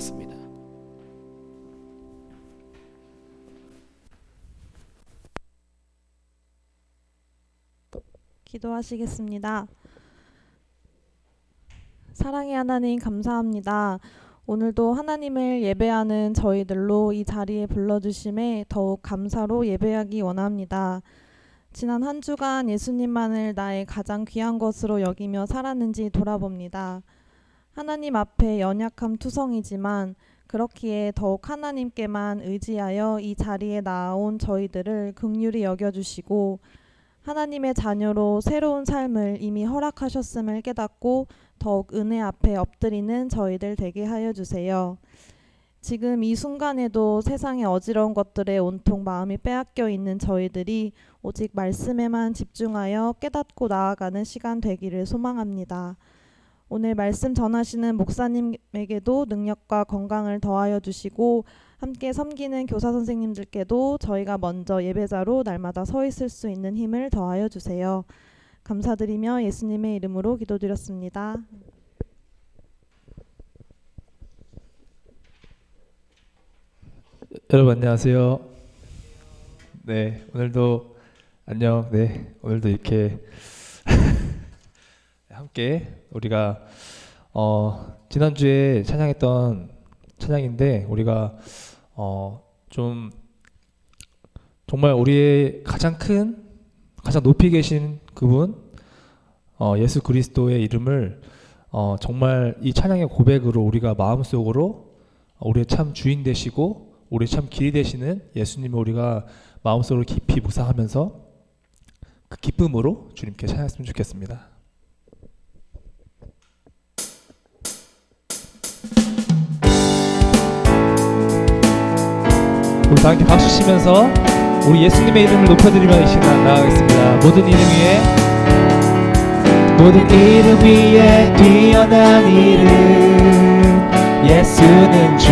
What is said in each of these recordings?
기도하겠습니다. 기도하시겠습니다. 사랑의 하나님, 감사합니다. 오늘도 하나님을 예배하는 저희들로 이 자리에 불러주심에 더욱 감사로 예배하기 원합니다. 지난 한 주간 예수님만을 나의 가장 귀한 것으로 여기며 살았는지 돌아봅니다. 하나님 앞에 연약함 투성이지만 그렇기에 더욱 하나님께만 의지하여 이 자리에 나아온 저희들을 긍휼히 여겨주시고 하나님의 자녀로 새로운 삶을 이미 허락하셨음을 깨닫고 더욱 은혜 앞에 엎드리는 저희들 되게 하여 주세요. 지금 이 순간에도 세상의 어지러운 것들에 온통 마음이 빼앗겨 있는 저희들이 오직 말씀에만 집중하여 깨닫고 나아가는 시간 되기를 소망합니다. 오늘 말씀 전하시는 목사님에게도 능력과 건강을 더하여 주시고 함께 섬기는 교사 선생님들께도 저희가 먼저 예배자로 날마다 서 있을 수 있는 힘을 더하여 주세요. 감사드리며 예수님의 이름으로 기도드렸습니다. 여러분 안녕하세요. 네, 오늘도 안녕. 네, 오늘도 이렇게 함께 우리가 지난주에 찬양했던 찬양인데 우리가 좀 정말 우리의 가장 높이 계신 그분 예수 그리스도의 이름을 정말 이 찬양의 고백으로 우리가 마음속으로 우리의 참 주인 되시고 우리의 참 길이 되시는 예수님을 우리가 마음속으로 깊이 묵상하면서 그 기쁨으로 주님께 찬양했으면 좋겠습니다. 우리 다 함께 박수 치면서 우리 예수님의 이름을 높여드리며 이 시간 나아가겠습니다. 모든 이름 위에 뛰어난 이름 예수는 주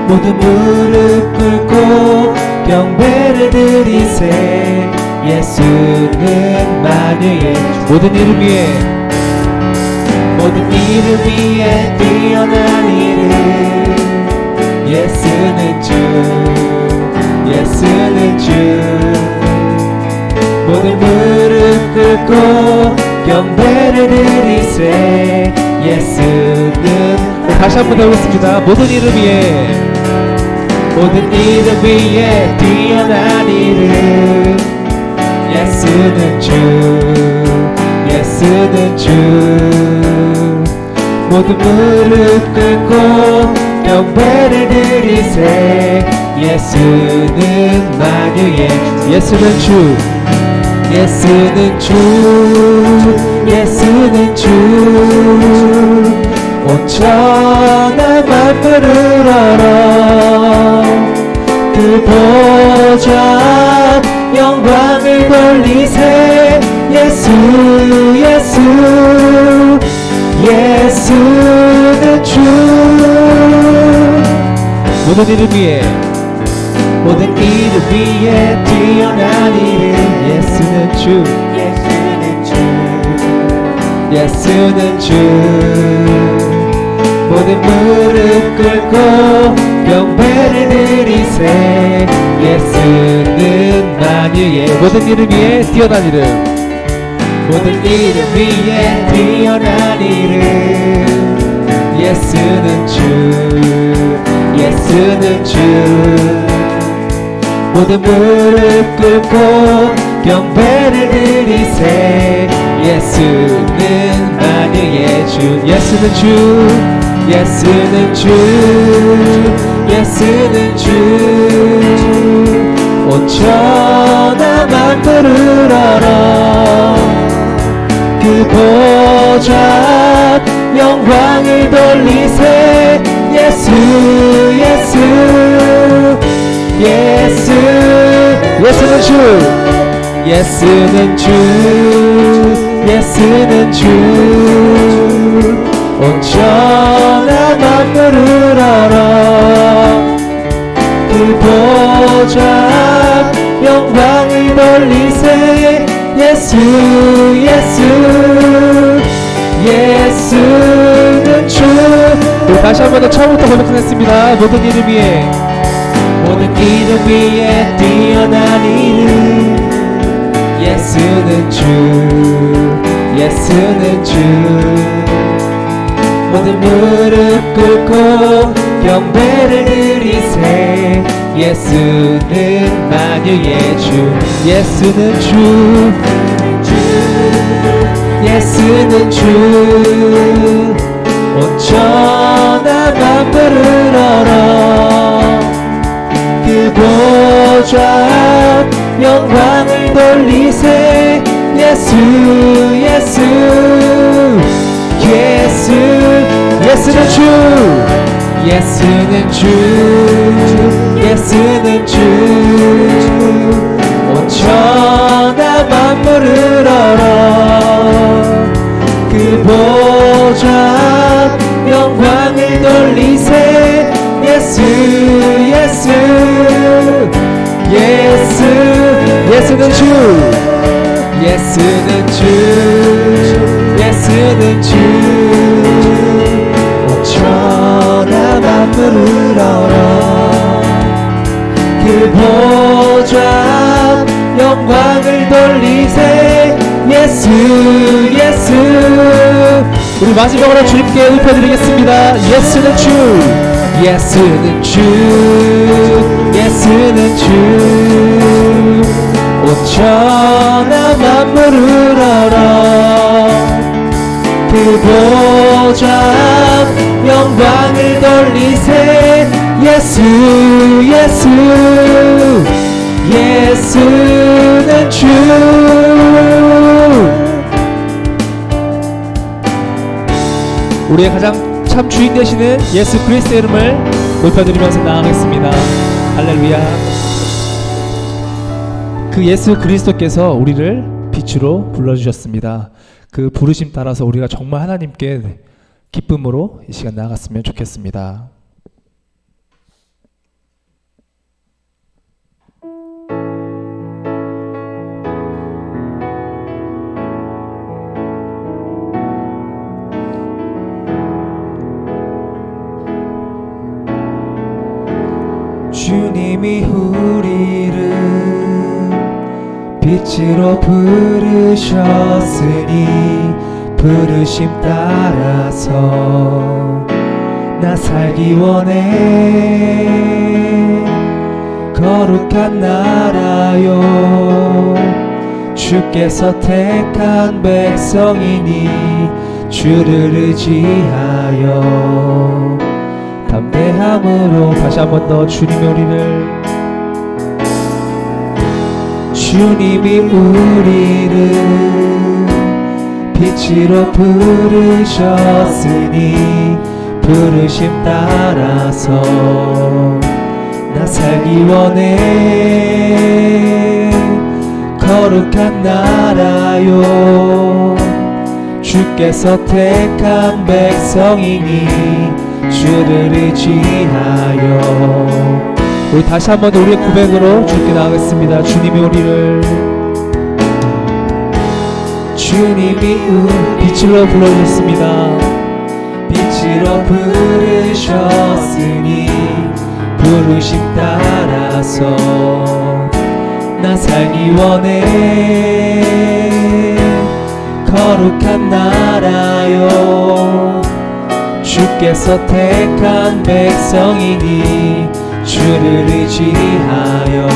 모든 무릎 꿇고 경배를 드리세 예수는 만유의 주 모든 이름 위에 뛰어난 이름 예수는 주 모든 무릎 꿇고 경배를 드리세 예수는 다시 한번 해보겠습니다. 모든 이름 위에 뛰어난 이름 예수는 주 모든 무릎 꿇고 경배를 드리세 예수는 만유의 주 예수는 주 온 천하만 부르러라 그 보좌 영광을 돌리세 예수는 주 모든 이름 위에 뛰어난 이름 예수는 주 모든 무릎 꿇고 경배를 드리세 예수는 만유의 모든 이름 위에 뛰어난 이름 예수는 주 모든 무릎 꿇고 경배를 드리세 예수는 만유의 주 예수는 주 온 천하만 부르러라 그 보좌 영광을 돌리세 예수는 주 온 천하만 부르러라 그 보좌 영광을 돌리세 예수는 한 번 더 처음부터 고백하겠습니다. 모든 이름 위에, 모든 이름 위에 뛰어난 이름, 예수는 주, 예수는 주. 모든 무릎 꿇고 경배를 드리세. 예수는 만유의 주, 예수는 주, 예수는 주. 온 천하 만물을 얼어 그 보좌 영광을 돌리세. 예수, 예수, 예수. 예수는 주, 예수는 주, 예수는 주. 온 천하 만물을 얼어 그 보좌 영광을 돌리세. 예수, 예수, 예수. 예수는 주, 예수는 주, 예수는 주. 온 천하 만물을 얼어 그 보좌 영광을 돌리세. 예수, 예수. 우리 마지막으로 주님께 높여드리겠습니다. 예수는 주, 예수는 주, 예수는 주. 온 천하 만물을 얼어 그 보좌 영광을 돌리세. 예수, 예수, 예수는 주. 우리의 가장 참 주인 되시는 예수 그리스도의 이름을 높여드리면서 나아가겠습니다. 할렐루야. 그 예수 그리스도께서 우리를 빛으로 불러주셨습니다. 그 부르심 따라서 우리가 정말 하나님께 기쁨으로 이 시간 나아갔으면 좋겠습니다. 주님이 우리를 빛으로 부르셨으니 부르심 따라서 나 살기 원해. 거룩한 나라요 주께서 택한 백성이니 주를 의지하여 담대함으로 다시 한 번 더 주님이 우리를, 주님이 우리를 빛으로 부르셨으니 부르심 따라서 나 살기 원해. 거룩한 나라요 주께서 택한 백성이니 주를 의지하여. 우리 다시 한번 우리의 고백으로 주께 나가겠습니다. 주님이 우리를, 주님이 빛으로 불러주셨습니다. 빛으로 부르셨으니 부르심 따라서 나 살기 원해. 거룩한 나라요 주께서 택한 백성이니 주를 의지하여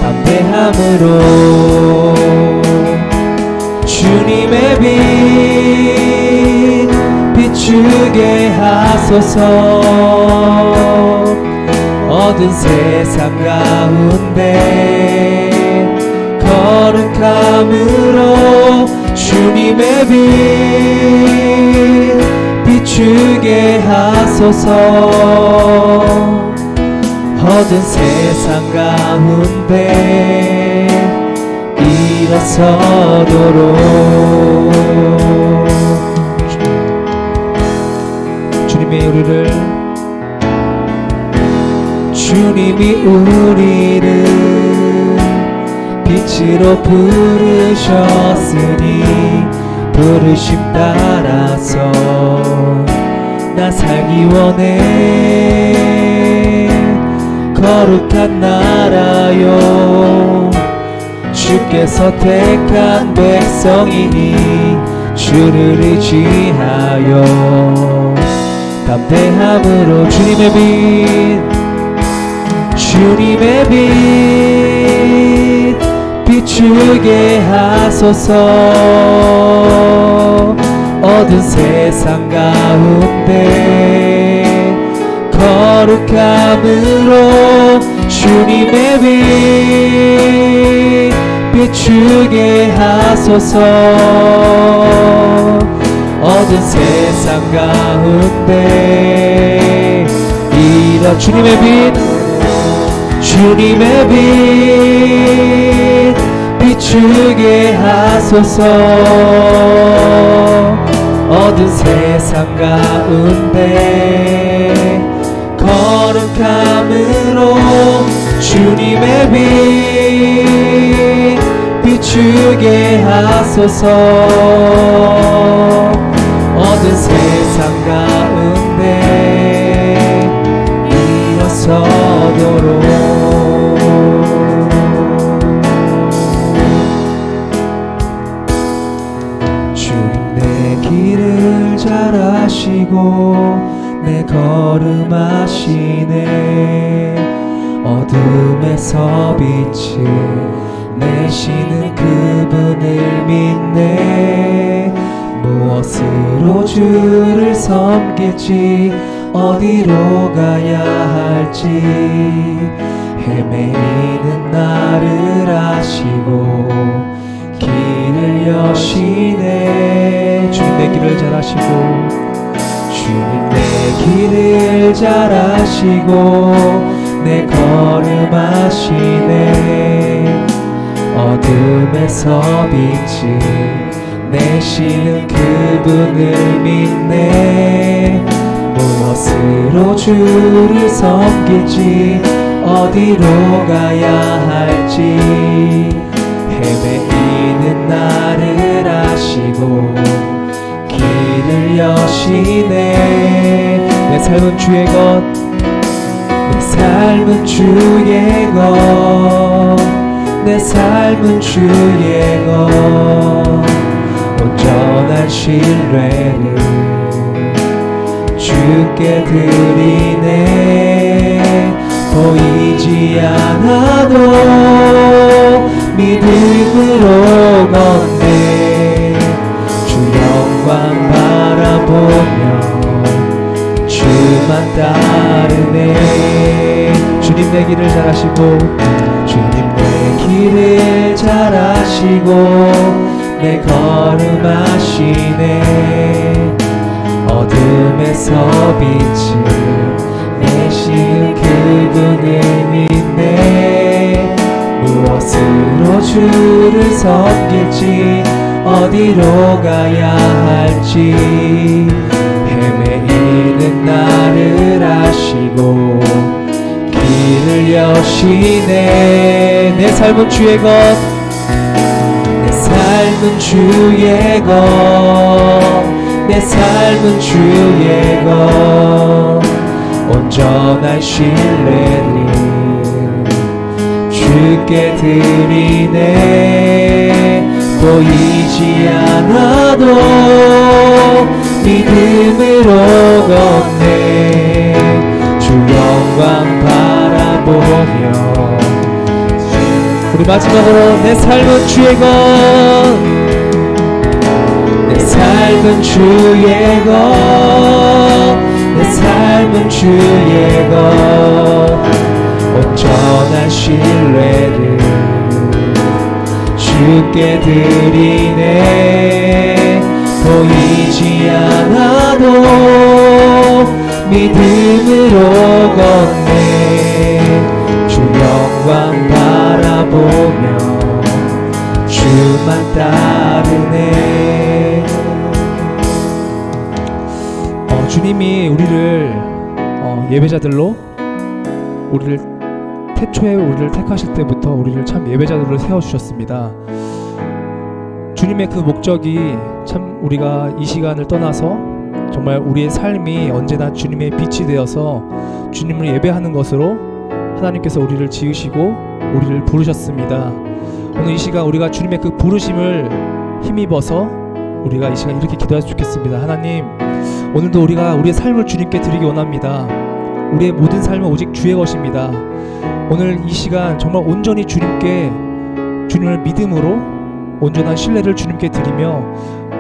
담대함으로 주님의 빛 비추게 하소서. 어두운 세상 가운데 거룩함으로 주님의 빛 비추게 하소서. 어두운 세상 가운데 일어서도록 주님이 우리를, 주님이 우리를 빛으로 부르셨으니 부르심 따라서 나 살기 원해. 거룩한 나라요, 주께서 택한 백성이니 주를 의지하여 담대함으로 주님의 빛 비추게 하소서. 어두운 세상 가운데 거룩함으로 주님의 빛 비추게 하소서. 어두운 세상 가운데 이런 주님의 빛 비추게 하소서. 어두운 세상 가운데 거룩함으로 주님의 빛 비추게 하소서. 어두운 세상 가운데 일어서도록 주님 내 길을 잘 아시고 내 걸음 아시네. 어둠에서 빛을 내시는 그분을 믿네. 무엇으로 주를 섬길지 어디로 가야 할지 헤매이는 나를 아시고 길을 여시네. 주님 내 길을 잘 아시고 주님 내 길을 잘 아시고 내 걸음 아시네. 어둠에서 빛을 내시는 그분을 믿네. 무엇으로 주를 섬길지 어디로 가야 할지 헤매이는 나를 아시고 길을 여시네. 내 삶은 주의 것, 내 삶은 주의 것, 내 삶은 주의 것. 온전한 신뢰를 주께 드리네. 보이지 않아도 믿음으로 걷네. 주 영광 바라보며 주만 따르네. 주님 내 길을 잘 아시고 주님 내 길을 잘 아시고 내 걸음 아시네. 어둠에서 빛을 내시는 그분을 믿네. 무엇으로 주를 섬길지 어디로 가야 할지 헤매이는 나를 아시고 길을 여시네. 내 삶은 주의 것, 내 삶은 주의 것, 내 삶은 주의 것. 온전한 신뢰를 주께 드리네. 보이지 않아도 믿음으로 걷네. 주 영광 바라보며 우리 마지막으로 내 삶은 주의 것, 내 삶은 주의 것, 내 삶은 주의 것. 온전한 신뢰를 주께 드리네. 보이지 않아도 믿음으로 걷네. 주 영광 바라보며 주만 따르네. 주님이 우리를 예배자들로 우리를 태초에 우리를 택하실 때부터 우리를 참 예배자들로 세워주셨습니다. 주님의 그 목적이 참 우리가 이 시간을 떠나서 정말 우리의 삶이 언제나 주님의 빛이 되어서 주님을 예배하는 것으로 하나님께서 우리를 지으시고 우리를 부르셨습니다. 오늘 이 시간 우리가 주님의 그 부르심을 힘입어서 우리가 이 시간 이렇게 기도했으면 좋겠습니다. 하나님, 오늘도 우리가 우리의 삶을 주님께 드리기 원합니다. 우리의 모든 삶은 오직 주의 것입니다. 오늘 이 시간 정말 온전히 주님을 믿음으로 온전한 신뢰를 주님께 드리며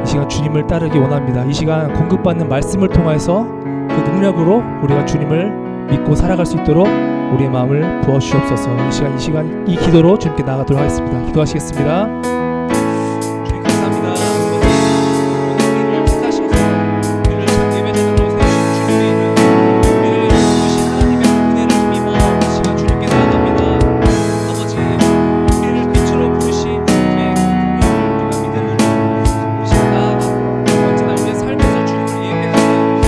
이 시간 주님을 따르기 원합니다. 이 시간 공급받는 말씀을 통해서 그 능력으로 우리가 주님을 믿고 살아갈 수 있도록 우리의 마음을 부어주시옵소서. 이 시간 이 기도로 주님께 나아가도록 하겠습니다. 기도하시겠습니다. 주님 감사합니다. 오늘 우리를 택하셔서 우리를 참 예배자들로 세우신 주님의 이름, 우리를 부르신 하나님의 은혜를 힘입어 이 시간 주님께 나아갑니다. 아버지, 우리를 빛으로 부르신 주님의 능력을 우리가 믿음으로 이 시간 나아가고 언제나 우리의 삶에서 주님을 예배하는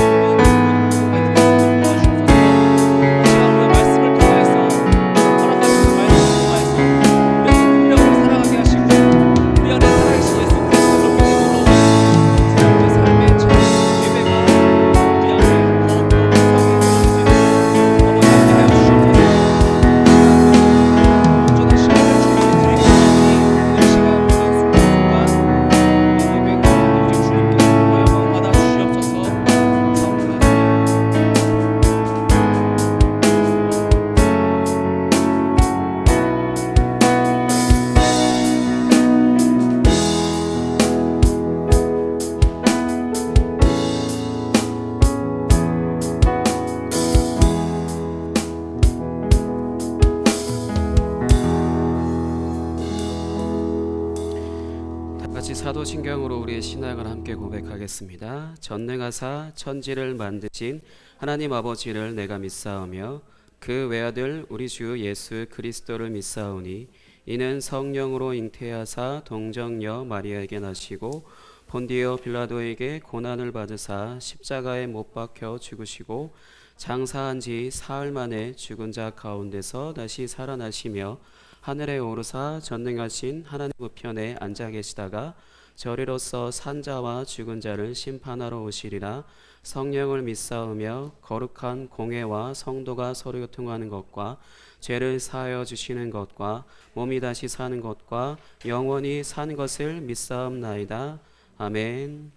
사도신경으로 우리의 신앙을 함께 고백하겠습니다. 전능하사 천지를 만드신 하나님 아버지를 내가 믿사오며 그 외아들 우리 주 예수 그리스도를 믿사오니 이는 성령으로 잉태하사 동정녀 마리아에게 나시고 본디오 빌라도에게 고난을 받으사 십자가에 못 박혀 죽으시고 장사한 지 사흘 만에 죽은 자 가운데서 다시 살아나시며 하늘에 오르사 전능하신 하나님 우편에 앉아 계시다가 저리로서 산자와 죽은 자를 심판하러 오시리라. 성령을 믿사오며 거룩한 공회와 성도가 서로 교통하는 것과 죄를 사하여 주시는 것과 몸이 다시 사는 것과 영원히 사는 것을 믿사옵나이다. 아멘.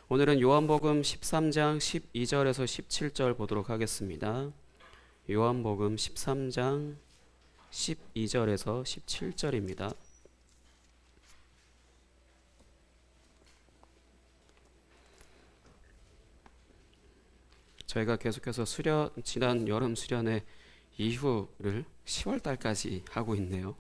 오늘은 요한복음 13장 12절에서 17절 보도록 하겠습니다. 요한복음 13장 12절에서 17절입니다. 저희가 계속해서 지난 여름 수련회 이후를 10월 달까지 하고 있네요.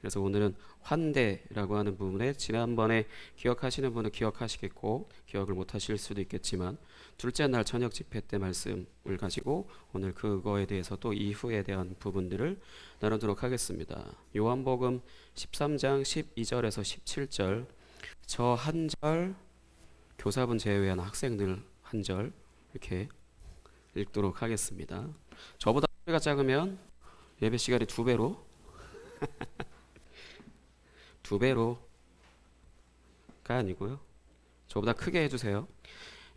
그래서 오늘은 환대라고 하는 부분에 지난번에 기억하시는 분은 기억하시겠고 기억을 못 하실 수도 있겠지만 둘째 날 저녁 집회 때 말씀을 가지고 오늘 그거에 대해서 또 이후에 대한 부분들을 나누도록 하겠습니다. 요한복음 13장 12절에서 17절 저 한 절 교사분 제외한 학생들 한 절 이렇게 읽도록 하겠습니다. 저보다 소리가 작으면 예배 시간이 2배로 2배로가 아니고요. 저보다 크게 해주세요.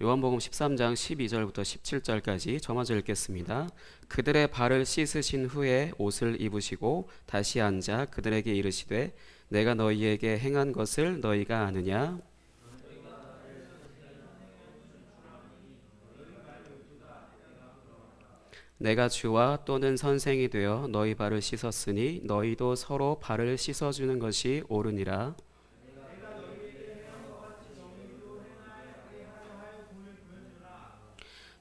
요한복음 13장 12절부터 17절까지 저마저 읽겠습니다. 그들의 발을 씻으신 후에 옷을 입으시고 다시 앉아 그들에게 이르시되 내가 너희에게 행한 것을 너희가 아느냐? 내가 주와 또는 선생이 되어 너희 발을 씻었으니 너희도 서로 발을 씻어주는 것이 옳으니라.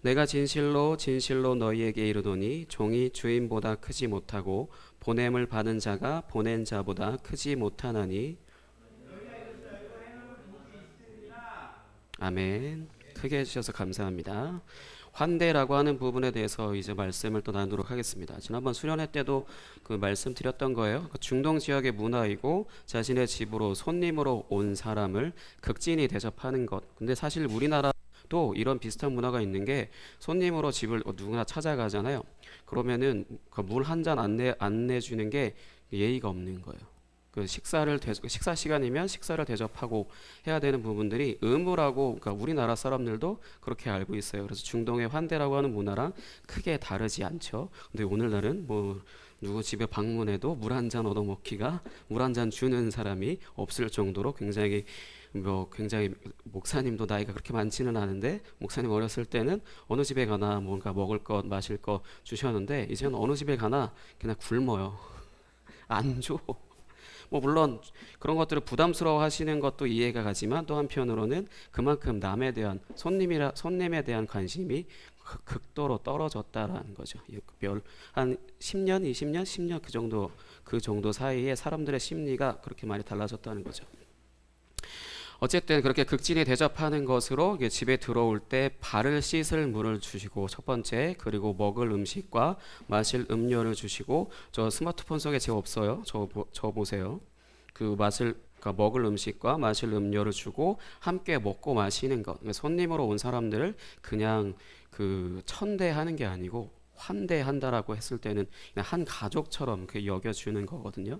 내가 진실로 진실로 너희에게 이르노니 종이 주인보다 크지 못하고 보냄을 받은 자가 보낸 자보다 크지 못하나니. 아멘. 크게 해주셔서 감사합니다. 환대라고 하는 부분에 대해서 이제 말씀을 또 나누도록 하겠습니다. 지난번 수련회 때도 그 말씀 드렸던 거예요. 중동 지역의 문화이고 자신의 집으로 손님으로 온 사람을 극진히 대접하는 것. 근데 사실 우리나라도 이런 비슷한 문화가 있는 게 손님으로 집을 누구나 찾아가잖아요. 그러면은 물 한 잔 안 내주는 게 예의가 없는 거예요. 그 식사 시간이면 식사를 대접하고 해야 되는 부분들이 의무라고, 그러니까 우리나라 사람들도 그렇게 알고 있어요. 그래서 중동의 환대라고 하는 문화랑 크게 다르지 않죠. 근데 오늘날은 뭐 누구 집에 방문해도 물 한 잔 얻어먹기가, 물 한 잔 주는 사람이 없을 정도로 굉장히 목사님도 나이가 그렇게 많지는 않은데, 목사님 어렸을 때는 어느 집에 가나 뭔가 먹을 것 마실 것 주셨는데, 이제는 어느 집에 가나 그냥 굶어요. 안 줘. 뭐 물론 그런 것들을 부담스러워 하시는 것도 이해가 가지만, 또 한편으로는 그만큼 남에 대한 손님에 대한 관심이 극도로 떨어졌다라는 거죠. 한 10년, 20년, 10년 그 정도 사이에 사람들의 심리가 그렇게 많이 달라졌다는 거죠. 어쨌든 그렇게 극진히 대접하는 것으로 집에 들어올 때 발을 씻을 물을 주시고, 첫 번째, 그리고 먹을 음식과 마실 음료를 주시고, 저 스마트폰 속에 제가 없어요. 저 보세요. 그러니까 먹을 음식과 마실 음료를 주고 함께 먹고 마시는 것. 그러니까 손님으로 온 사람들을 그냥 천대하는 게 아니고 환대한다라고 했을 때는 그냥 한 가족처럼 여겨주는 거거든요.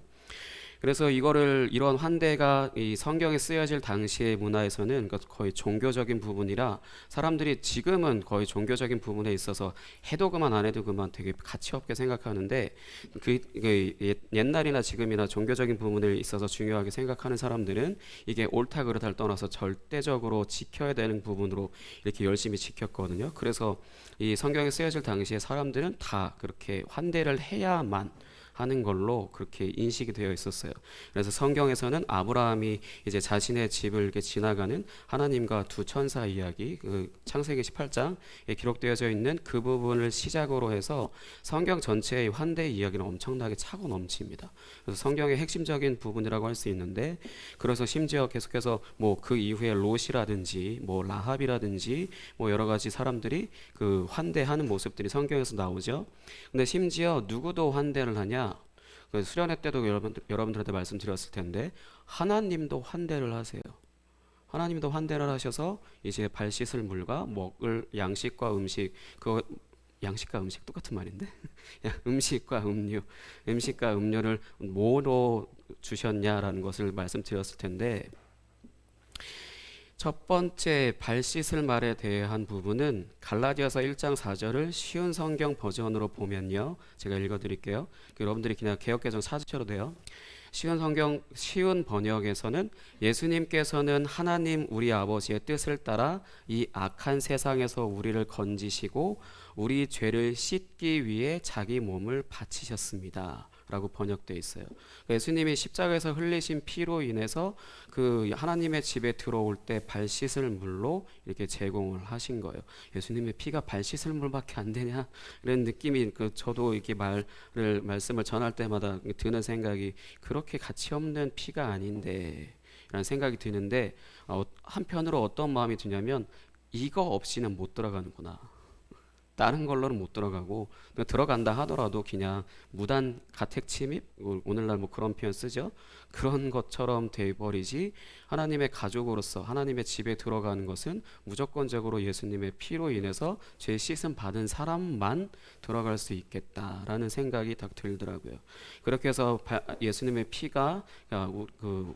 그래서 이런 환대가 이 성경에 쓰여질 당시의 문화에서는 거의 종교적인 부분이라, 사람들이 지금은 거의 종교적인 부분에 있어서 해도 그만 안 해도 그만 되게 가치 없게 생각하는데, 옛날이나 지금이나 종교적인 부분에 있어서 중요하게 생각하는 사람들은 이게 옳다 그르다를 떠나서 절대적으로 지켜야 되는 부분으로 이렇게 열심히 지켰거든요. 그래서 이 성경에 쓰여질 당시에 사람들은 다 그렇게 환대를 해야만 하는 걸로 그렇게 인식이 되어 있었어요. 그래서 성경에서는 아브라함이 이제 자신의 집을 이렇게 지나가는 하나님과 두 천사 이야기, 창세기 18장에 기록되어져 있는 그 부분을 시작으로 해서 성경 전체의 환대 이야기는 엄청나게 차고 넘칩니다. 그래서 성경의 핵심적인 부분이라고 할 수 있는데, 그래서 심지어 계속해서 뭐 그 이후에 롯이라든지 뭐 라합이라든지 뭐 여러 가지 사람들이 그 환대하는 모습들이 성경에서 나오죠. 근데 심지어 누구도 환대를 하냐? 수련회 때도 여러분들한테 말씀드렸을 텐데, 하나님도 환대를 하세요. 하나님도 환대를 하셔서 이제 발 씻을 물과 먹을 양식과 음식, 양식과 음식 똑같은 말인데 음식과 음료를 뭐로 주셨냐라는 것을 말씀드렸을 텐데, 첫 번째 발 씻을 말에 대한 부분은 갈라디아서 1장 4절을 쉬운 성경 버전으로 보면요, 제가 읽어드릴게요. 여러분들이 그냥 개역개정 찾으셔도 돼요. 쉬운 번역에서는 예수님께서는 하나님 우리 아버지의 뜻을 따라 이 악한 세상에서 우리를 건지시고 우리 죄를 씻기 위해 자기 몸을 바치셨습니다 라고 번역되어 있어요. 예수님이 십자가에서 흘리신 피로 인해서 그 하나님의 집에 들어올 때 발 씻을 물로 이렇게 제공을 하신 거예요. 예수님의 피가 발 씻을 물밖에 안 되냐, 이런 느낌이 저도 이렇게 말씀을 전할 때마다 드는 생각이, 그렇게 가치 없는 피가 아닌데 라는 생각이 드는데, 한편으로 어떤 마음이 드냐면, 이거 없이는 못 들어가는구나. 다른 걸로는 못 들어가고, 들어간다 하더라도 그냥 무단 가택 침입, 오늘날 뭐 그런 표현 쓰죠. 그런 것처럼 돼버리지, 하나님의 가족으로서 하나님의 집에 들어가는 것은 무조건적으로 예수님의 피로 인해서 죄 씻음 받은 사람만 들어갈 수 있겠다라는 생각이 딱 들더라고요. 그렇게 해서 예수님의 피가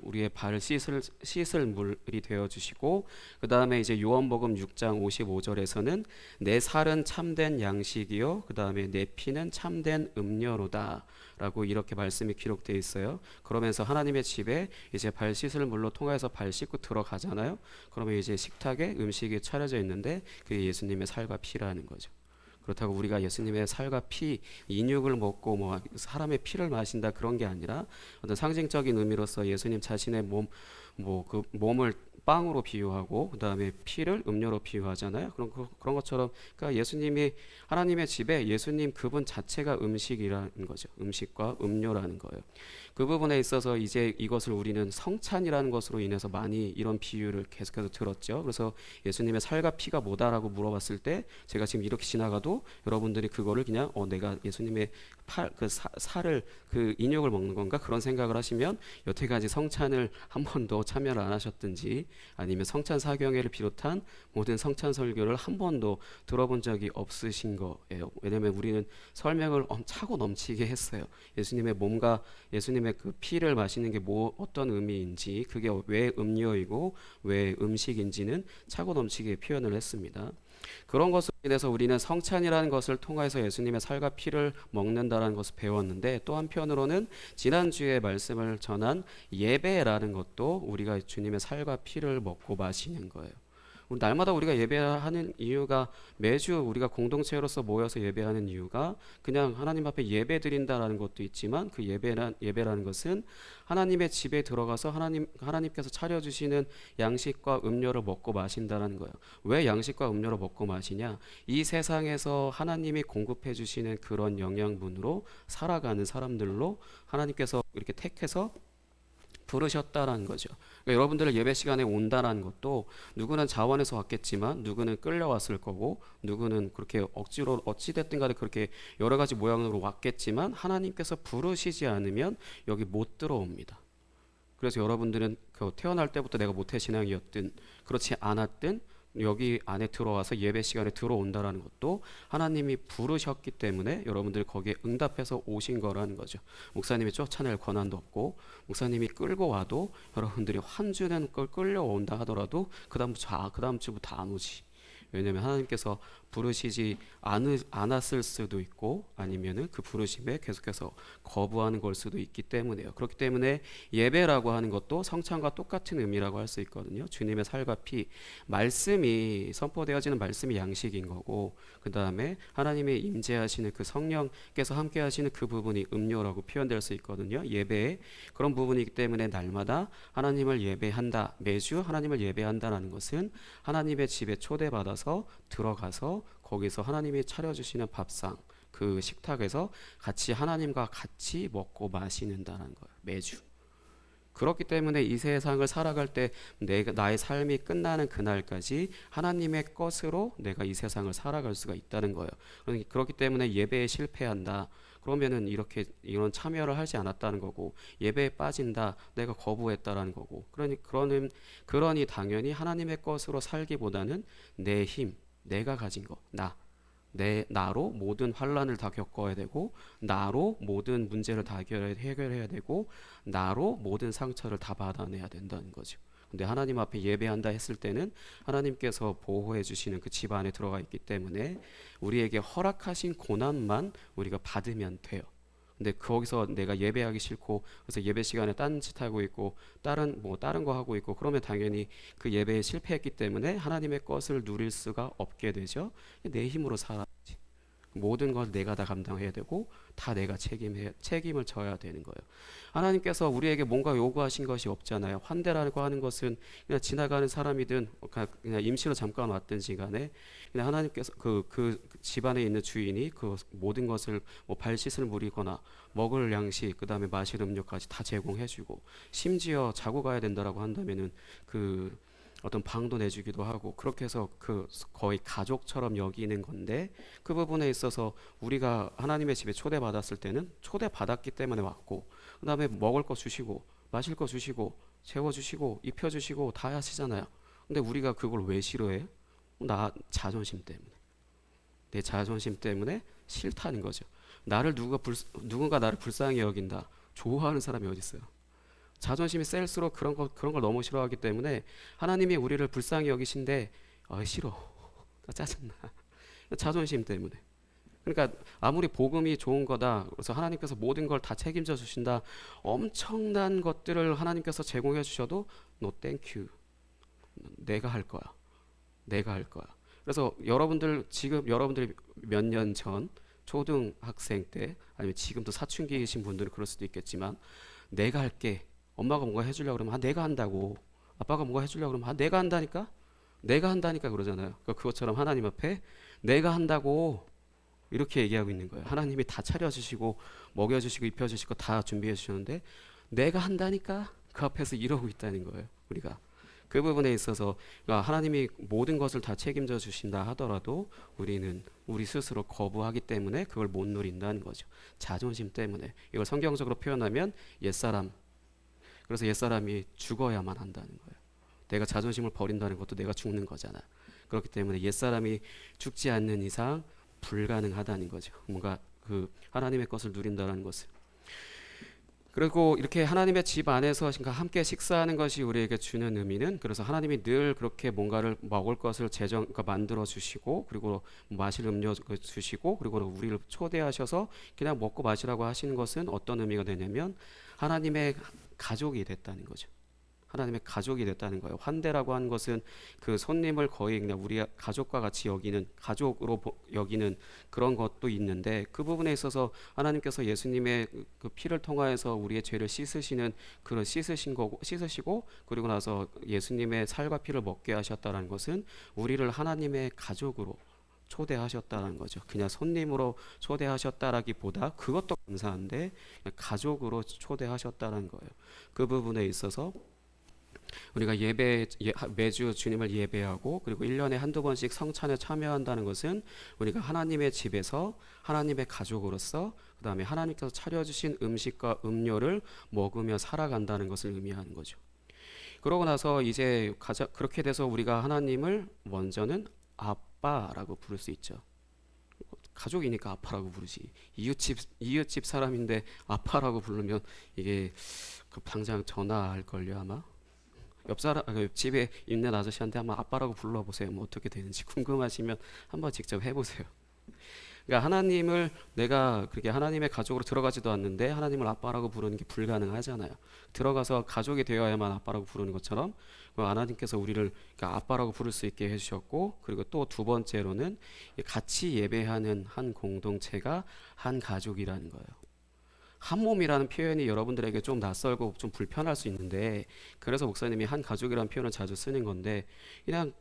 우리의 발을 씻을 물이 되어주시고, 그 다음에 이제 요한복음 6장 55절에서는 내 살은 참된 양식이요, 그 다음에 내 피는 참된 음료로다 라고 이렇게 말씀이 기록되어 있어요. 그러면서 하나님의 집에 이제 발 씻을 물로 통해서 발 씻고 들어가잖아요. 그러면 이제 식탁에 음식이 차려져 있는데 그게 예수님의 살과 피라는 거죠. 그렇다고 우리가 예수님의 살과 피, 인육을 먹고 뭐 사람의 피를 마신다 그런 게 아니라, 어떤 상징적인 의미로서 예수님 자신의 그 몸을 빵으로 비유하고 그 다음에 피를 음료로 비유하잖아요. 그런 것처럼, 그러니까 예수님이 하나님의 집에 예수님 그분 자체가 음식이라는 거죠. 음식과 음료라는 거예요. 그 부분에 있어서 이제 이것을 우리는 성찬이라는 것으로 인해서 많이 이런 비유를 계속해서 들었죠. 그래서 예수님의 살과 피가 뭐다라고 물어봤을 때, 제가 지금 이렇게 지나가도 여러분들이 그거를 그냥 내가 예수님의 살을 인육을 먹는 건가, 그런 생각을 하시면 여태까지 성찬을 한 번도 참여를 안 하셨든지 아니면 성찬 사경회를 비롯한 모든 성찬 설교를 한 번도 들어본 적이 없으신 거예요. 왜냐하면 우리는 설명을 차고 넘치게 했어요. 예수님의 몸과 예수님의 그 피를 마시는 게 어떤 의미인지, 그게 왜 음료이고 왜 음식인지는 차고 넘치게 표현을 했습니다. 그런 것으로 인해서 우리는 성찬이라는 것을 통해서 예수님의 살과 피를 먹는다라는 것을 배웠는데, 또 한편으로는 지난주에 말씀을 전한 예배라는 것도 우리가 주님의 살과 피를 먹고 마시는 거예요. 날마다 우리가 예배하는 이유가, 매주 우리가 공동체로서 모여서 예배하는 이유가 그냥 하나님 앞에 예배 드린다라는 것도 있지만, 그 예배라는 것은 하나님의 집에 들어가서 하나님께서 차려주시는 양식과 음료를 먹고 마신다는 거예요. 왜 양식과 음료를 먹고 마시냐? 이 세상에서 하나님이 공급해 주시는 그런 영양분으로 살아가는 사람들로 하나님께서 이렇게 택해서 부르셨다라는 거죠. 그러니까 여러분들을 예배 시간에 온다라는 것도, 누구는 자원해서 왔겠지만 누구는 끌려왔을 거고, 누구는 그렇게 억지로 어찌됐든 간에 그렇게 여러 가지 모양으로 왔겠지만 하나님께서 부르시지 않으면 여기 못 들어옵니다. 그래서 여러분들은 태어날 때부터 내가 모태신앙이었든 그렇지 않았든 여기 안에 들어와서 예배 시간에 들어온다라는 것도 하나님이 부르셨기 때문에 여러분들이 거기에 응답해서 오신 거라는 거죠. 목사님이 쫓아낼 권한도 없고, 목사님이 끌고 와도 여러분들이 환주된 걸 끌려온다 하더라도 그 다음 주부터 안 오지. 왜냐하면 하나님께서 부르시지 않았을 수도 있고, 아니면은 그 부르심에 계속해서 거부하는 걸 수도 있기 때문에요. 그렇기 때문에 예배라고 하는 것도 성찬과 똑같은 의미라고 할 수 있거든요. 주님의 살과 피, 말씀이 선포되어지는 말씀이 양식인 거고, 그 다음에 하나님의 임재하시는 그 성령께서 함께 하시는 그 부분이 음료라고 표현될 수 있거든요. 예배에 그런 부분이기 때문에 날마다 하나님을 예배한다, 매주 하나님을 예배한다라는 것은 하나님의 집에 초대받아서 들어가서 거기서 하나님이 차려주시는 밥상, 그 식탁에서 같이 하나님과 같이 먹고 마시는다는 거예요. 매주. 그렇기 때문에 이 세상을 살아갈 때 나의 삶이 끝나는 그날까지 하나님의 것으로 내가 이 세상을 살아갈 수가 있다는 거예요. 그렇기 때문에 예배에 실패한다, 그러면은 이런 참여를 하지 않았다는 거고, 예배에 빠진다, 내가 거부했다라는 거고, 그러니 당연히 하나님의 것으로 살기보다는 내 힘, 내가 가진 거, 나로 모든 환란을 다 겪어야 되고, 나로 모든 문제를 다 해결해야 되고, 나로 모든 상처를 다 받아내야 된다는 거죠. 근데 하나님 앞에 예배한다 했을 때는 하나님께서 보호해 주시는 그 집 안에 들어가 있기 때문에 우리에게 허락하신 고난만 우리가 받으면 돼요. 근데 거기서 내가 예배하기 싫고, 그래서 예배 시간에 딴짓하고 있고 다른 거 하고 있고, 그러면 당연히 그 예배에 실패했기 때문에 하나님의 것을 누릴 수가 없게 되죠. 내 힘으로 살아야지. 모든 걸 내가 다 감당해야 되고 다 내가 책임을 져야 되는 거예요. 하나님께서 우리에게 뭔가 요구하신 것이 없잖아요. 환대라고 하는 것은 그냥 지나가는 사람이든 그냥 임시로 잠깐 왔든지 간에 그냥 하나님께서 그 집안에 있는 주인이 그 모든 것을 발 씻을 물이거나 먹을 양식, 그 다음에 마실 음료까지 다 제공해주고, 심지어 자고 가야 된다라고 한다면은 그 어떤 방도 내주기도 하고, 그렇게 해서 그 거의 가족처럼 여기는 건데, 그 부분에 있어서 우리가 하나님의 집에 초대받았을 때는 초대받았기 때문에 왔고, 그 다음에 먹을 거 주시고 마실 거 주시고 재워주시고 입혀주시고 다 하시잖아요. 근데 우리가 그걸 왜 싫어해요? 자존심 때문에, 내 자존심 때문에 싫다는 거죠. 누군가 나를 불쌍히 여긴다, 좋아하는 사람이 어디 있어요? 자존심이 셀수록 그런 걸 너무 싫어하기 때문에 하나님이 우리를 불쌍히 여기신데 싫어, 짜증나, 자존심 때문에. 그러니까 아무리 복음이 좋은 거다, 그래서 하나님께서 모든 걸 다 책임져 주신다, 엄청난 것들을 하나님께서 제공해 주셔도 no thank you, 내가 할 거야. 그래서 여러분들이 몇 년 전 초등학생 때, 아니면 지금도 사춘기이신 분들은 그럴 수도 있겠지만, 내가 할게, 엄마가 뭔가 해주려고 그러면 내가 한다고, 아빠가 뭔가 해주려고 그러면 내가 한다니까 그러잖아요. 그것처럼 하나님 앞에 내가 한다고 이렇게 얘기하고 있는 거예요. 하나님이 다 차려주시고 먹여주시고 입혀주시고 다 준비해 주셨는데 내가 한다니까, 그 앞에서 이러고 있다는 거예요. 우리가 그 부분에 있어서 하나님이 모든 것을 다 책임져 주신다 하더라도 우리는 우리 스스로 거부하기 때문에 그걸 못 누린다는 거죠. 자존심 때문에. 이걸 성경적으로 표현하면 옛사람, 그래서 옛사람이 죽어야만 한다는 거예요. 내가 자존심을 버린다는 것도 내가 죽는 거잖아. 그렇기 때문에 옛사람이 죽지 않는 이상 불가능하다는 거죠. 뭔가 그 하나님의 것을 누린다는 것을. 그리고 이렇게 하나님의 집 안에서 함께 식사하는 것이 우리에게 주는 의미는, 그래서 하나님이 늘 그렇게 뭔가를 먹을 것을 그러니까 만들어 주시고, 그리고 마실 음료 주시고, 그리고 우리를 초대하셔서 그냥 먹고 마시라고 하시는 것은 어떤 의미가 되냐면 하나님의 가족이 됐다는 거죠. 하나님의 가족이 됐다는 거예요. 환대라고 하는 것은 그 손님을 거의 그냥 우리 가족과 같이 여기는, 가족으로 여기는 그런 것도 있는데, 그 부분에 있어서 하나님께서 예수님의 그 피를 통하여서 우리의 죄를 씻으시는 그런 씻으시고, 그리고 나서 예수님의 살과 피를 먹게 하셨다는 것은 우리를 하나님의 가족으로 초대하셨다는 거죠. 그냥 손님으로 초대하셨다라기보다, 그것도 감사한데 가족으로 초대하셨다는 거예요. 그 부분에 있어서 우리가 매주 주님을 예배하고, 그리고 1년에 한두 번씩 성찬에 참여한다는 것은 우리가 하나님의 집에서 하나님의 가족으로서, 그 다음에 하나님께서 차려주신 음식과 음료를 먹으며 살아간다는 것을 의미하는 거죠. 그러고 나서 이제 그렇게 돼서 우리가 하나님을 먼저는 아빠라고 부를 수 있죠. 가족이니까 아빠라고 부르지. 이웃집 사람인데 아빠라고 부르면 이게 당장 전화할걸요 아마. 옆집에 있는 아저씨한테 한번 아빠라고 불러보세요. 뭐 어떻게 되는지 궁금하시면 한번 직접 해보세요. 그러니까 하나님을, 내가 그렇게 하나님의 가족으로 들어가지도 않는데 하나님을 아빠라고 부르는 게 불가능하잖아요. 들어가서 가족이 되어야만 아빠라고 부르는 것처럼 하나님께서 우리를 그러니까 아빠라고 부를 수 있게 해주셨고, 그리고 또 두 번째로는 같이 예배하는 한 공동체가 한 가족이라는 거예요. 한 몸이라는 표현이 여러분들에게 좀 낯설고 좀 불편할 수 있는데, 그래서 목사님이 한 가족이라는 표현을 자주 쓰는 건데, 그냥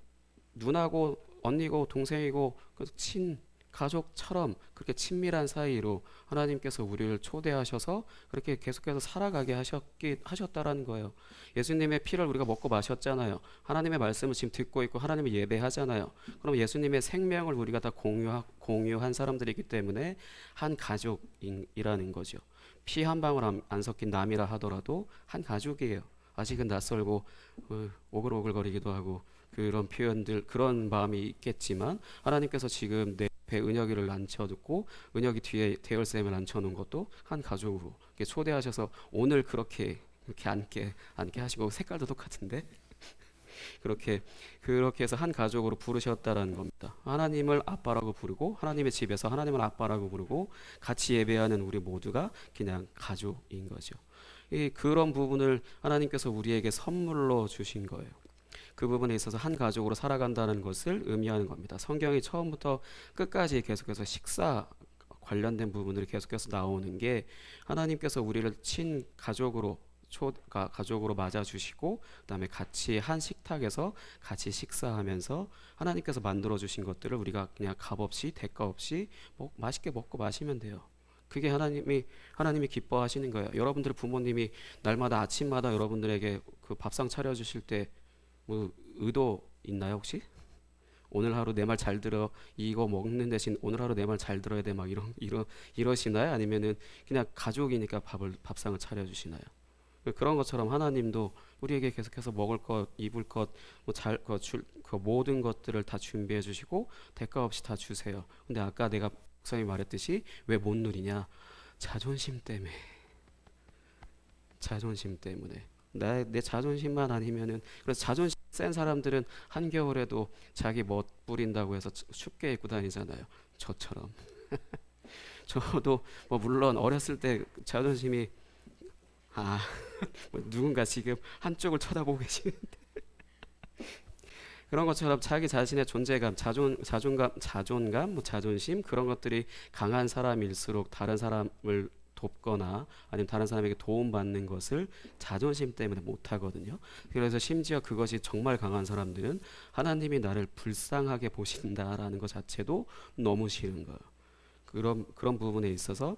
누나고 언니고 동생이고 친 가족처럼 그렇게 친밀한 사이로 하나님께서 우리를 초대하셔서 그렇게 계속해서 살아가게 하셨다라는 거예요. 예수님의 피를 우리가 먹고 마셨잖아요. 하나님의 말씀을 지금 듣고 있고 하나님을 예배하잖아요. 그럼 예수님의 생명을 우리가 다 공유한 사람들이기 때문에 한 가족이라는 거죠. 피 한 방울 안 섞인 남이라 하더라도 한 가족이에요. 아직은 낯설고 오글오글거리기도 하고 그런 표현들, 그런 마음이 있겠지만, 하나님께서 지금 내 배 은혁이를 앉혀두고 은혁이 뒤에 대열쌤을 앉혀놓은 것도 한 가족으로 이렇게 초대하셔서 오늘 그렇게 앉게 하시고, 색깔도 똑같은데 그렇게 해서 한 가족으로 부르셨다라는 겁니다. 하나님을 아빠라고 부르고, 하나님의 집에서 하나님을 아빠라고 부르고, 같이 예배하는 우리 모두가 그냥 가족인 거죠. 그런 부분을 하나님께서 우리에게 선물로 주신 거예요. 그 부분에 있어서 한 가족으로 살아간다는 것을 의미하는 겁니다. 성경이 처음부터 끝까지 계속해서 식사 관련된 부분들이 계속해서 나오는 게, 하나님께서 우리를 친 가족으로 가족으로 맞아주시고, 그다음에 같이 한 식탁에서 같이 식사하면서 하나님께서 만들어 주신 것들을 우리가 그냥 값없이 대가 없이 맛있게 먹고 마시면 돼요. 그게 하나님이 기뻐하시는 거예요. 여러분들 부모님이 날마다 아침마다 여러분들에게 그 밥상 차려주실 때 뭐 의도 있나요 혹시? 오늘 하루 내 말 잘 들어, 이거 먹는 대신 오늘 하루 내 말 잘 들어야 돼, 막 이러시나요? 아니면은 그냥 가족이니까 밥상을 차려주시나요? 그런 것처럼 하나님도 우리에게 계속해서 먹을 것, 입을 것, 그 모든 것들을 다 준비해 주시고 대가 없이 다 주세요. 근데 아까 내가 목사님이 말했듯이 왜 못 누리냐? 자존심 때문에. 내 자존심만 아니면은, 그래서 자존심 센 사람들은 한겨울에도 자기 멋 부린다고 해서 춥게 입고 다니잖아요. 저처럼. 저도 물론 어렸을 때 자존심이 누군가 지금 한쪽을 쳐다보고 계시는데 그런 것처럼 자기 자신의 존재감, 자존감, 자존심, 그런 것들이 강한 사람일수록 다른 사람을 돕거나 아니면 다른 사람에게 도움받는 것을 자존심 때문에 못하거든요. 그래서 심지어 그것이 정말 강한 사람들은 하나님이 나를 불쌍하게 보신다라는 것 자체도 너무 싫은 거예요. 그런 부분에 있어서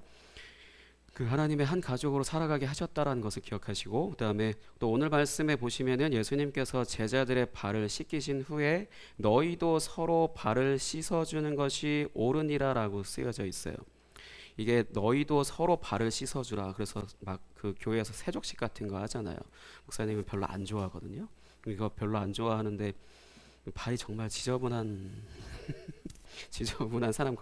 그 하나님의 한 가족으로 살아가게 하셨다라는 것을 기억하시고, 그 다음에 또 오늘 말씀에 보시면은 예수님께서 제자들의 발을 씻기신 후에 너희도 서로 발을 씻어주는 것이 옳으니라라고 쓰여져 있어요. 이게 너희도 서로 발을 씻어주라. 그래서 막 그 교회에서 세족식 같은 거 하잖아요. 목사님은 별로 안 좋아하거든요. 이거 별로 안 좋아하는데 발이 정말 지저분한 지저분한 사람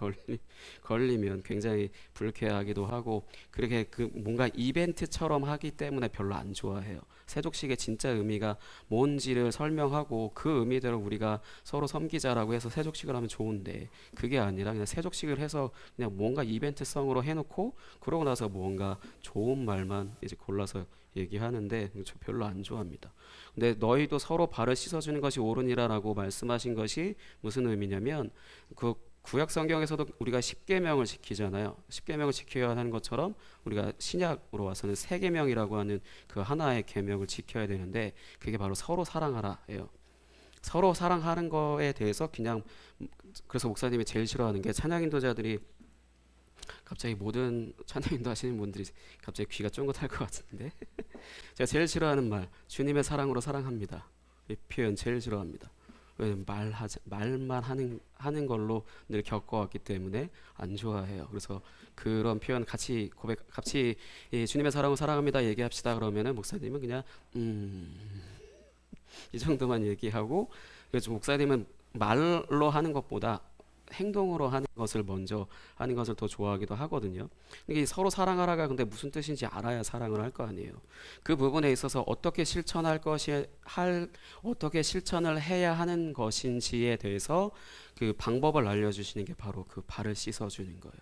걸리면 굉장히 불쾌하기도 하고, 그렇게 그 뭔가 이벤트처럼 하기 때문에 별로 안 좋아해요. 세족식의 진짜 의미가 뭔지를 설명하고 그 의미대로 우리가 서로 섬기자라고 해서 세족식을 하면 좋은데, 그게 아니라 그냥 세족식을 해서 그냥 뭔가 이벤트성으로 해놓고 그러고 나서 뭔가 좋은 말만 이제 골라서 얘기하는데 저 별로 안 좋아합니다. 근데 너희도 서로 발을 씻어주는 것이 옳으니라라고 말씀하신 것이 무슨 의미냐면, 그 구약 성경에서도 우리가 십계명을 지키잖아요. 십계명을 지켜야 하는 것처럼 우리가 신약으로 와서는 세계명이라고 하는 그 하나의 계명을 지켜야 되는데, 그게 바로 서로 사랑하라예요. 서로 사랑하는 거에 대해서 그냥, 그래서 목사님이 제일 싫어하는 게, 찬양인도자들이 갑자기 모든 찬양인도 하시는 분들이 갑자기 귀가 쫑긋할 것 같은데 제가 제일 싫어하는 말, 주님의 사랑으로 사랑합니다. 이 표현 제일 싫어합니다. 왜냐면 말만 하는 걸로 늘 겪어왔기 때문에 안 좋아해요. 그래서 그런 표현 같이 이 주님의 사랑으로 사랑합니다 얘기합시다 그러면은 목사님은 그냥 이 정도만 얘기하고, 그래서 목사님은 말로 하는 것보다 행동으로 하는 것을 먼저 하는 것을 더 좋아하기도 하거든요. 이게 서로 사랑하라가 근데 무슨 뜻인지 알아야 사랑을 할 거 아니에요. 그 부분에 있어서 어떻게 어떻게 실천을 해야 하는 것인지에 대해서 그 방법을 알려주시는 게 바로 그 발을 씻어주는 거예요.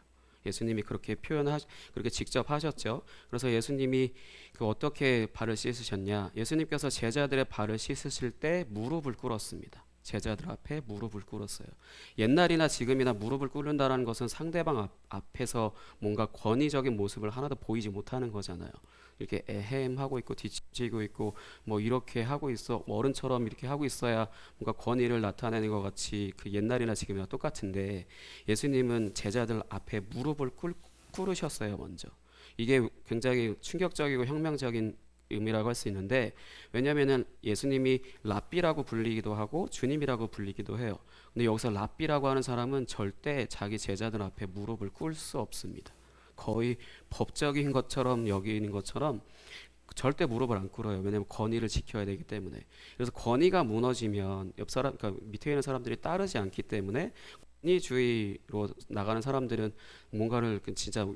예수님이 그렇게 그렇게 직접 하셨죠. 그래서 예수님이 그 어떻게 발을 씻으셨냐? 예수님께서 제자들의 발을 씻으실 때 무릎을 꿇었습니다. 제자들 앞에 무릎을 꿇었어요. 옛날이나 지금이나 무릎을 꿇는다는 것은 상대방 앞에서 뭔가 권위적인 모습을 하나도 보이지 못하는 거잖아요. 이렇게 에헴하고 있고 뒤치고 있고 뭐 이렇게 하고 있어, 어른처럼 이렇게 하고 있어야 뭔가 권위를 나타내는 것 같이 그 옛날이나 지금이나 똑같은데, 예수님은 제자들 앞에 무릎을 꿇으셨어요. 먼저. 이게 굉장히 충격적이고 혁명적인 의미라고 할 수 있는데, 왜냐하면은 예수님이 랍비라고 불리기도 하고 주님이라고 불리기도 해요. 근데 여기서 랍비라고 하는 사람은 절대 자기 제자들 앞에 무릎을 꿇을 수 없습니다. 거의 법적인 것처럼 여기는 것처럼 절대 무릎을 안 꿇어요. 왜냐하면 권위를 지켜야 되기 때문에. 그래서 권위가 무너지면 그러니까 밑에 있는 사람들이 따르지 않기 때문에, 권위주의로 나가는 사람들은 뭔가를 진짜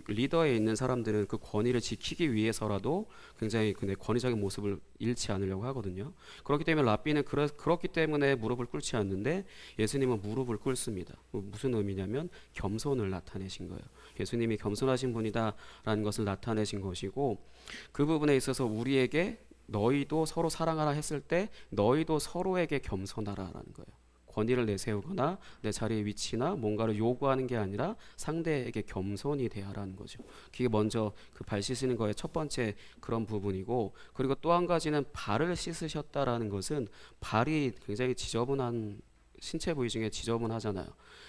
리더에 있는 사람들은 그 권위를 지키기 위해서라도 굉장히 권위적인 모습을 잃지 않으려고 하거든요. 그렇기 때문에 랍비는 그렇기 때문에 무릎을 꿇지 않는데, 예수님은 무릎을 꿇습니다. 무슨 의미냐면 겸손을 나타내신 거예요. 예수님이 겸손하신 분이다라는 것을 나타내신 것이고, 그 부분에 있어서 우리에게 너희도 서로 사랑하라 했을 때 너희도 서로에게 겸손하라라는 거예요. 권위를 내세우거나 내 자리의 위치나 뭔가를 요구하는 게 아니라 상대에게 겸손이 대하라는 거죠. 그게 먼저 그 발 씻으는 거의 첫 번째 그런 부분이고, 그리고 또 한 가지는 발을 씻으셨다라는 것은, 발이 굉장히 지저분한 신체 부위 중에 지저분하잖아요.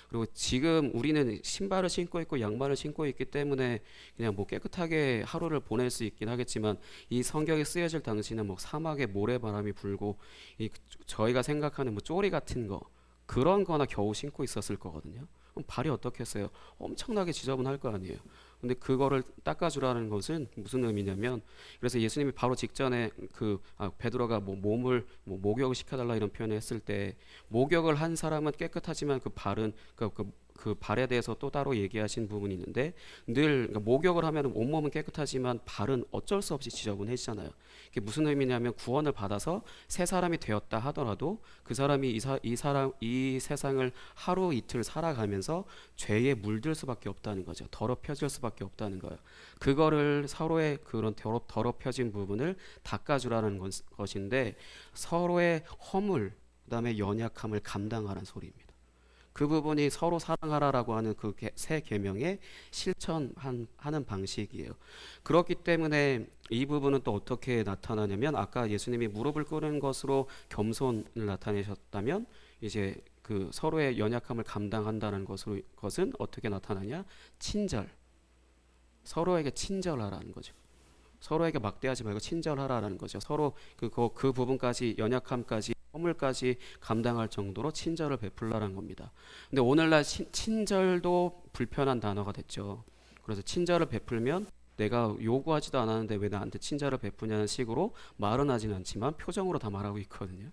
그리고 지금 우리는 신발을 신고 있고 양말을 신고 있기 때문에 그냥 뭐 깨끗하게 하루를 보낼 수 있긴 하겠지만, 이 성경이 쓰여질 당시는 뭐 사막에 모래바람이 불고 저희가 생각하는 뭐 쪼리 같은 거, 그런 거나 겨우 신고 있었을 거거든요. 그럼 발이 어떻겠어요? 엄청나게 지저분할 거 아니에요. 근데 그거를 닦아주라는 것은 무슨 의미냐면, 그래서 예수님이 바로 직전에 베드로가 몸을 목욕을 시켜달라 이런 표현을 했을 때, 목욕을 한 사람은 깨끗하지만 그 발은 그 발에 대해서 또 따로 얘기하신 부분이 있는데, 늘 목욕을 하면 온몸은 깨끗하지만 발은 어쩔 수 없이 지저분해지잖아요. 이게 무슨 의미냐면, 구원을 받아서 새 사람이 되었다 하더라도 그 사람이 이 세상을 하루 이틀 살아가면서 죄에 물들 수밖에 없다는 거죠. 더럽혀질 수밖에 없다는 거예요. 그거를 서로의 그런 더럽혀진 부분을 닦아주라는 것인데, 서로의 허물, 그다음에 연약함을 감당하라는 소리입니다. 그 부분이 서로 사랑하라라고 하는 그 새 계명의 실천하는 방식이에요. 그렇기 때문에 이 부분은 또 어떻게 나타나냐면, 아까 예수님이 무릎을 꿇은 것으로 겸손을 나타내셨다면, 이제 그 서로의 연약함을 감당한다는 것은 어떻게 나타나냐? 친절. 서로에게 친절하라는 거죠. 서로에게 막대하지 말고 친절하라는 거죠. 서로 그 부분까지, 연약함까지, 허물까지 감당할 정도로 친절을 베풀라는 겁니다. 근데 오늘날 친절도 불편한 단어가 됐죠. 그래서 친절을 베풀면 내가 요구하지도 않았는데 왜 나한테 친절을 베푸냐는 식으로 말은 하진 않지만 표정으로 다 말하고 있거든요.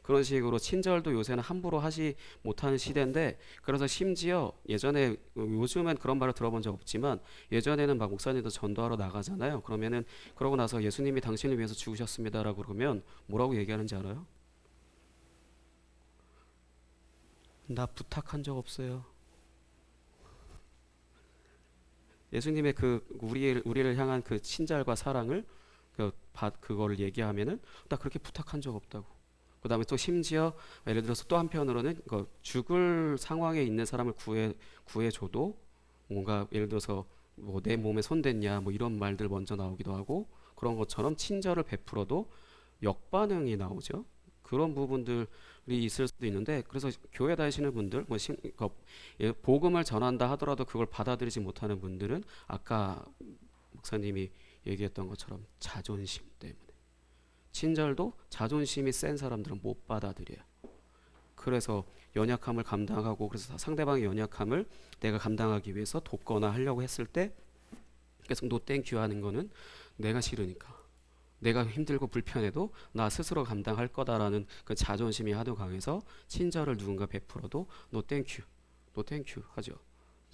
그런 식으로 친절도 요새는 함부로 하지 못하는 시대인데, 그래서 심지어 예전에, 요즘엔 그런 말을 들어본 적 없지만 예전에는 막 목사님도 전도하러 나가잖아요. 그러면은 그러고 나서 예수님이 당신을 위해서 죽으셨습니다라고 그러면 뭐라고 얘기하는지 알아요? 나 부탁한 적 없어요. 예수님의 그 우리를 향한 그 친절과 사랑을 그거를 얘기하면은 나 그렇게 부탁한 적 없다고. 그다음에 또 심지어 예를 들어서 또 한편으로는 죽을 상황에 있는 사람을 구해줘도 뭔가 예를 들어서 뭐 내 몸에 손 댔냐 뭐 이런 말들 먼저 나오기도 하고, 그런 것처럼 친절을 베풀어도 역반응이 나오죠. 그런 부분들이 있을 수도 있는데, 그래서 교회 다니시는 분들 복음을 전한다 하더라도 그걸 받아들이지 못하는 분들은 아까 목사님이 얘기했던 것처럼 자존심 때문에, 친절도 자존심이 센 사람들은 못 받아들여요. 그래서 연약함을 감당하고, 그래서 상대방의 연약함을 내가 감당하기 위해서 돕거나 하려고 했을 때 계속 노 땡큐 하는 거는 내가 싫으니까, 내가 힘들고 불편해도 나 스스로 감당할 거다라는 그 자존심이 하도 강해서 친절을 누군가 베풀어도 노 땡큐, 노 땡큐 하죠.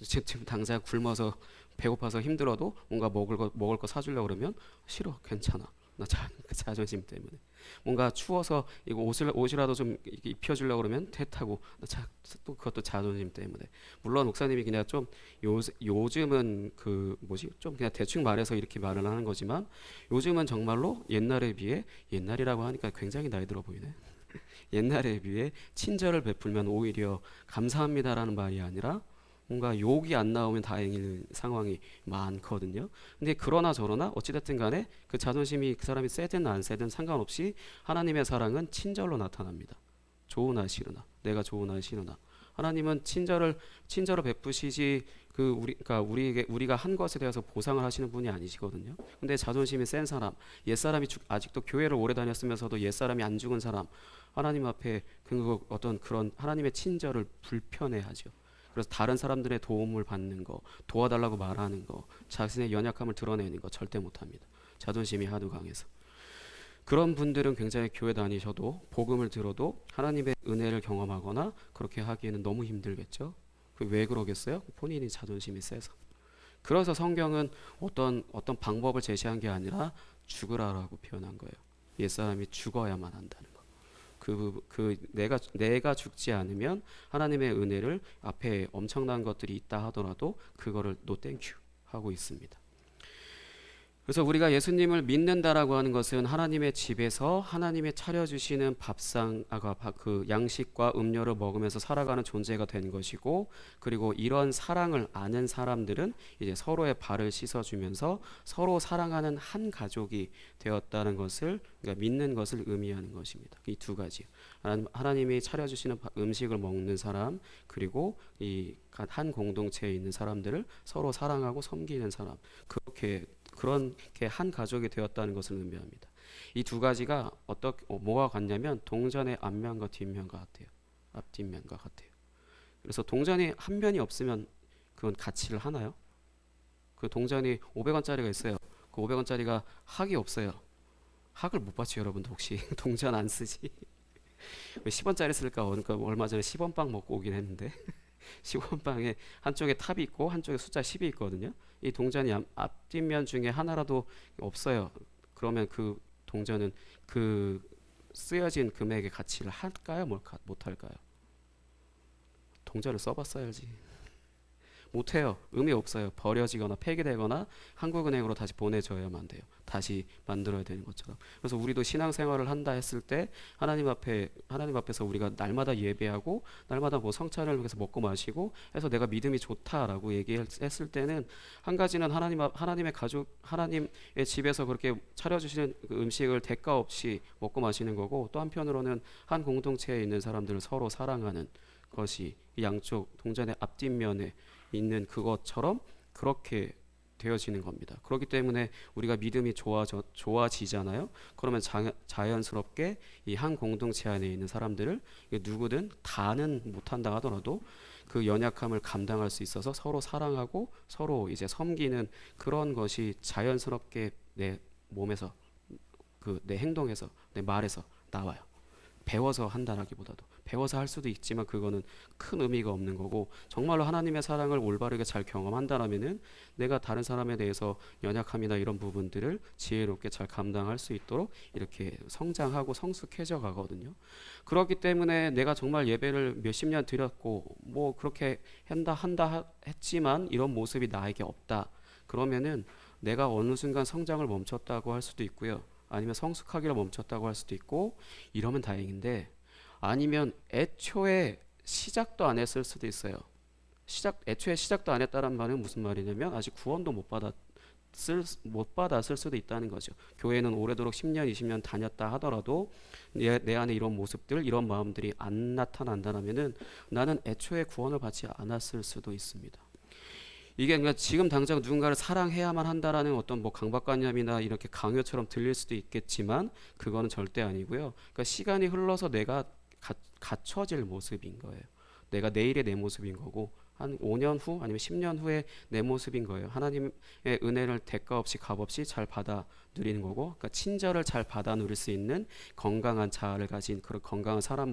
지금 당장 굶어서 배고파서 힘들어도 뭔가 먹을 거 사주려고 그러면 싫어, 괜찮아. 나 자존심 때문에. 뭔가 추워서 이거 옷이라도 좀 입혀주려고 그러면 대타고, 또 그것도 자존심 때문에. 물론 목사님이 그냥 좀 요즘은 그 뭐지 좀 그냥 대충 말해서 이렇게 말을 하는 거지만, 요즘은 정말로 옛날에 비해, 옛날이라고 하니까 굉장히 나이 들어 보이네. 옛날에 비해 친절을 베풀면 오히려 감사합니다라는 말이 아니라 뭔가 욕이 안 나오면 다행인 상황이 많거든요. 근데 그러나 저러나 어찌됐든 간에 그 자존심이 그 사람이 세든 안 세든 상관없이 하나님의 사랑은 친절로 나타납니다. 좋으나 싫으나, 내가 좋으나 싫으나 하나님은 친절을 베푸시지 그러니까 우리가 한 것에 대해서 보상을 하시는 분이 아니시거든요. 근데 자존심이 센 사람, 옛사람이 아직도 교회를 오래 다녔으면서도 옛사람이 안 죽은 사람, 하나님 앞에 어떤 그런 하나님의 친절을 불편해하죠. 그래서 다른 사람들의 도움을 받는 거, 도와달라고 말하는 거, 자신의 연약함을 드러내는 거 절대 못합니다. 자존심이 하도 강해서. 그런 분들은 굉장히 교회 다니셔도 복음을 들어도 하나님의 은혜를 경험하거나 그렇게 하기에는 너무 힘들겠죠. 왜 그러겠어요? 본인이 자존심이 세서. 그래서 성경은 어떤 방법을 제시한 게 아니라 죽으라라고 표현한 거예요. 옛사람이 죽어야만 한다는 거. 내가 죽지 않으면 하나님의 은혜를, 앞에 엄청난 것들이 있다 하더라도 그거를 노 땡큐 하고 있습니다. 그래서 우리가 예수님을 믿는다라고 하는 것은 하나님의 집에서 하나님의 차려주시는 밥상, 그 양식과 음료를 먹으면서 살아가는 존재가 된 것이고, 그리고 이런 사랑을 아는 사람들은 이제 서로의 발을 씻어주면서 서로 사랑하는 한 가족이 되었다는 것을, 그러니까 믿는 것을 의미하는 것입니다. 이 두 가지, 하나님이 차려주시는 음식을 먹는 사람, 그리고 이 한 공동체에 있는 사람들을 서로 사랑하고 섬기는 사람, 그렇게 한 가족이 되었다는 것을 의미합니다. 이 두 가지가 뭐가 같냐면 동전의 앞면과 뒷면과 같아요. 앞뒷면과 같아요. 그래서 동전이 한 면이 없으면 그건 가치를 하나요? 그 동전이 500원짜리가 있어요. 그 500원짜리가 학이 없어요. 학을 못 받죠, 여러분들 혹시 동전 안 쓰지? 왜 10원짜리 쓸까? 그러니까 얼마 전에 10원빵 먹고 오긴 했는데 10원빵에 한쪽에 탑이 있고 한쪽에 숫자 10이 있거든요. 이 동전이 앞뒷면 중에 하나라도 없어요. 그러면 그 동전은 그 쓰여진 금액의 가치를 할까요? 못할까요? 동전을 써봤어야지. 못해요. 의미 없어요. 버려지거나 폐기되거나 한국은행으로 다시 보내줘야만 돼요. 다시 만들어야 되는 것처럼. 그래서 우리도 신앙생활을 한다 했을 때 하나님 앞에서 우리가 날마다 예배하고 날마다 뭐 성찬을 위해서 먹고 마시고 해서 내가 믿음이 좋다라고 얘기했을 때는, 한 가지는 하나님의 가족, 하나님의 집에서 그렇게 차려주시는 그 음식을 대가 없이 먹고 마시는 거고, 또 한편으로는 한 공동체에 있는 사람들을 서로 사랑하는 것이 양쪽 동전의 앞뒷면에 있는 그것처럼 그렇게 되어지는 겁니다. 그렇기 때문에 우리가 믿음이 좋아지잖아요. 그러면 자연스럽게 이 한 공동체 안에 있는 사람들을 누구든 다는 못한다 하더라도 그 연약함을 감당할 수 있어서 서로 사랑하고 서로 이제 섬기는 그런 것이 자연스럽게 내 몸에서 내 행동에서 내 말에서 나와요. 배워서 한다라기보다도 배워서 할 수도 있지만 그거는 큰 의미가 없는 거고, 정말로 하나님의 사랑을 올바르게 잘 경험한다라면은 내가 다른 사람에 대해서 연약함이나 이런 부분들을 지혜롭게 잘 감당할 수 있도록 이렇게 성장하고 성숙해져 가거든요. 그렇기 때문에 내가 정말 예배를 몇십 년 드렸고 뭐 그렇게 한다 했지만 이런 모습이 나에게 없다, 그러면은 내가 어느 순간 성장을 멈췄다고 할 수도 있고요, 아니면 성숙하기를 멈췄다고 할 수도 있고, 이러면 다행인데, 아니면 애초에 시작도 안 했을 수도 있어요. 애초에 시작도 안 했다는 말은 무슨 말이냐면 아직 구원도 못 받았을 수도 있다는 거죠. 교회는 오래도록 10년 20년 다녔다 하더라도 내 안에 이런 모습들, 이런 마음들이 안 나타난다면은 나는 애초에 구원을 받지 않았을 수도 있습니다. 이게 그러니까 지금 당장 누군가를 사랑해야만 한다라는 어떤 뭐 강박관념이나 이렇게 강요처럼 들릴 수도 있겠지만 그거는 절대 아니고요. 그러니까 시간이 흘러서 내가 갖춰질 모습인 거예요. 내가 내일의 내 모습인 거고, 한 5년 후 아니면 10년 후에 내 모습인 거예요. 하나님의 은혜를 대가 없이 값 없이 잘 받아 누리는 거고, 그러니까 친절을 잘 받아 누릴 수 있는 건강한 자아를 가진 그런 건강한 사람이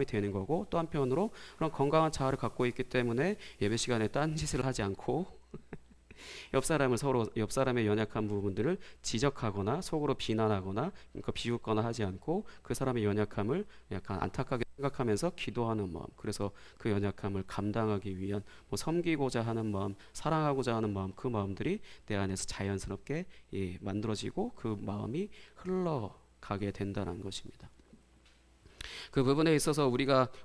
되는 거고, 또 한편으로 그런 건강한 자아를 갖고 있기 때문에 예배 시간에 딴짓을 하지 않고 옆 사람의 연약한 부분들을 지적하거나 속으로 비난하거나 그러니까 비웃거나 하지 않고 그 사람의 연약함을 약간 안타깝게 생각하면서 기도하는 마음, 그래서 그 연약함을 감당하기 위한 섬기고자 하는 마음, 사랑하고자 하는 마음, 그 마음들이 내 안에서 자연스럽게 만들어지고 그 마음이 흘러가게 된다는 것입니다. 그 부분에 있어서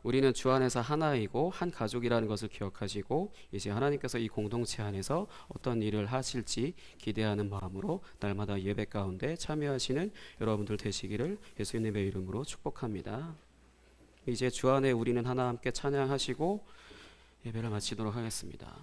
우리는 주 안에서 하나이고 한 가족이라는 것을 기억하시고, 이제 하나님께서 이 공동체 안에서 어떤 일을 하실지 기대하는 마음으로 날마다 예배 가운데 참여하시는 여러분들 되시기를 예수님의 이름으로 축복합니다. 이제 주 안에 우리는 하나 함께 찬양하시고 예배를 마치도록 하겠습니다.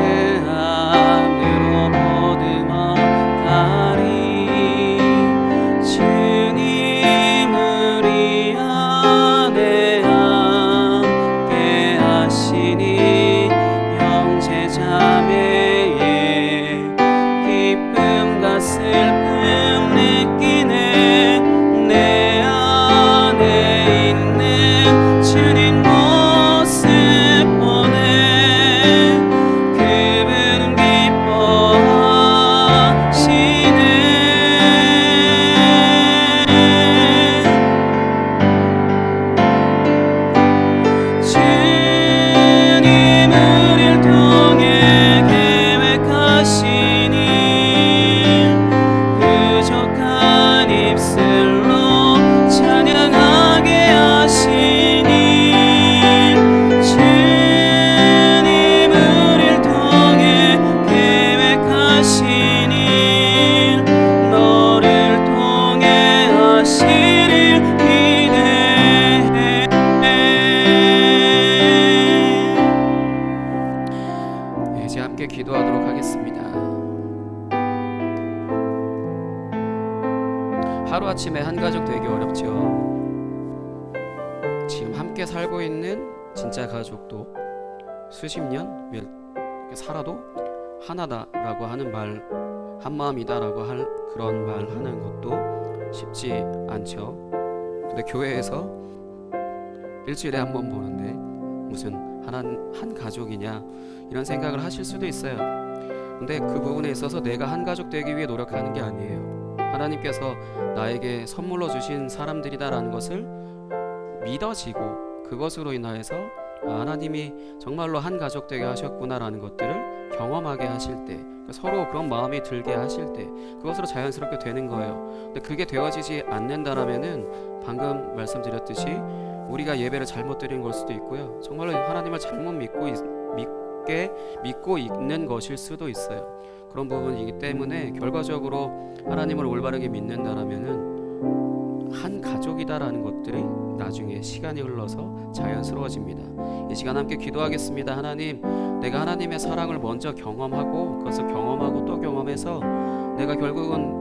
세상으로 모두 가리 기도하도록 하겠습니다. 하루아침에 한 가족 되기 어렵죠. 지금 함께 살고 있는 진짜 가족도 수십 년 살아도 하나다라고 하는 말, 한마음이다라고 할 그런 말 하는 것도 쉽지 않죠. 근데 교회에서 일주일에 한 번 보는데 무슨 한 가족이냐 이런 생각을 하실 수도 있어요. 근데 그 부분에 있어서 내가 한 가족 되기 위해 노력하는 게 아니에요. 하나님께서 나에게 선물로 주신 사람들이다라는 것을 믿어지고 그것으로 인하여서 하나님이 정말로 한 가족 되게 하셨구나라는 것들을 경험하게 하실 때, 서로 그런 마음이 들게 하실 때 그것으로 자연스럽게 되는 거예요. 근데 그게 되어지지 않는다라면은 방금 말씀드렸듯이 우리가 예배를 잘못 드린 걸 수도 있고요, 정말로 하나님을 잘못 믿고 있는 것일 수도 있어요. 그런 부분이기 때문에 결과적으로 하나님을 올바르게 믿는다라면은 한 가족이다라는 것들이 나중에 시간이 흘러서 자연스러워집니다. 이 시간 함께 기도하겠습니다. 하나님, 내가 하나님의 사랑을 먼저 경험하고 그것을 경험하고 또 경험해서 내가 결국은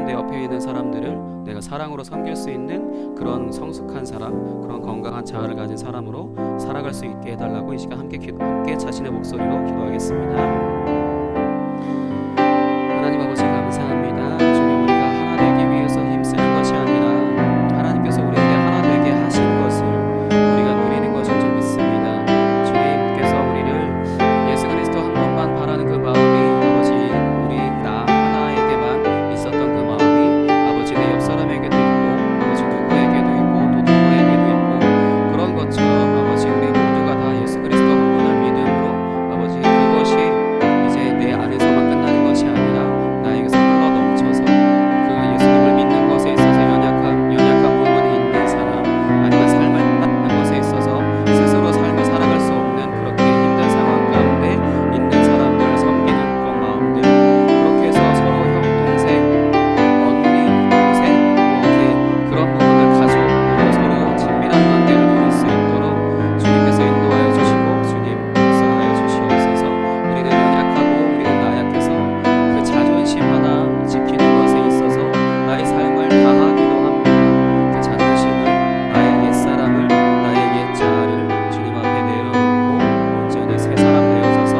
내 옆에 있는 사람들을 내가 사랑으로 섬길 수 있는 그런 성숙한 사람, 그런 건강한 자아를 가진 사람으로 살아갈 수 있게 해달라고 이 시간 함께 자신의 목소리로 기도하겠습니다. 하나님 아버지 감사합니다. 주님, 우리가 하나 되기 위해서 힘쓰는 것이 아니라 하나님께서 우리에게 하나 되게 하신 것을 우리가 누리는 것인 줄 믿습니다. 주님께서 우리를 예수 그리스도 한 분만 바라는 그 마음이 아버지 우리 나 하나에게만 있었던 그 마음이 아버지 내 옆 사람에게도 있고 아버지 누구에게도 있고 또 누구에게도 있고 그런 것처럼 아버지 우리 모두가 다 예수 그리스도 한 분을 믿음으로 아버지 그것이 이제 내 안에서만 끝나는 것이 아니라 나에게서 흘러 넘쳐서 그 예수님을 믿는 것에 있어서 연약한 부분이 있는 사람, 아니면 삶을 살아가는 것에 있어서 스스로 삶을 살아갈 수 없는 그렇게 힘든 상황 가운데 있는 사람들을 섬기는 그런 마음들, 그렇게 해서 서로 형, 동생, 언니, 동생 이렇게 그런 부분들 가족으로 서로 친밀한 관계를 누릴 수 있도록 주님께서 인도하여 주시고 주님 역사하여 주시옵소서. 우리는 연약하고 우리는 나약해서 그 자존심 하나 지키는 것에 있어서 나의 삶을 다하기도 합니다. 그 자존심을, 나의 옛사람을, 나의 옛자아를 주님 앞에 내려놓고 온전히 새 사람 되어져서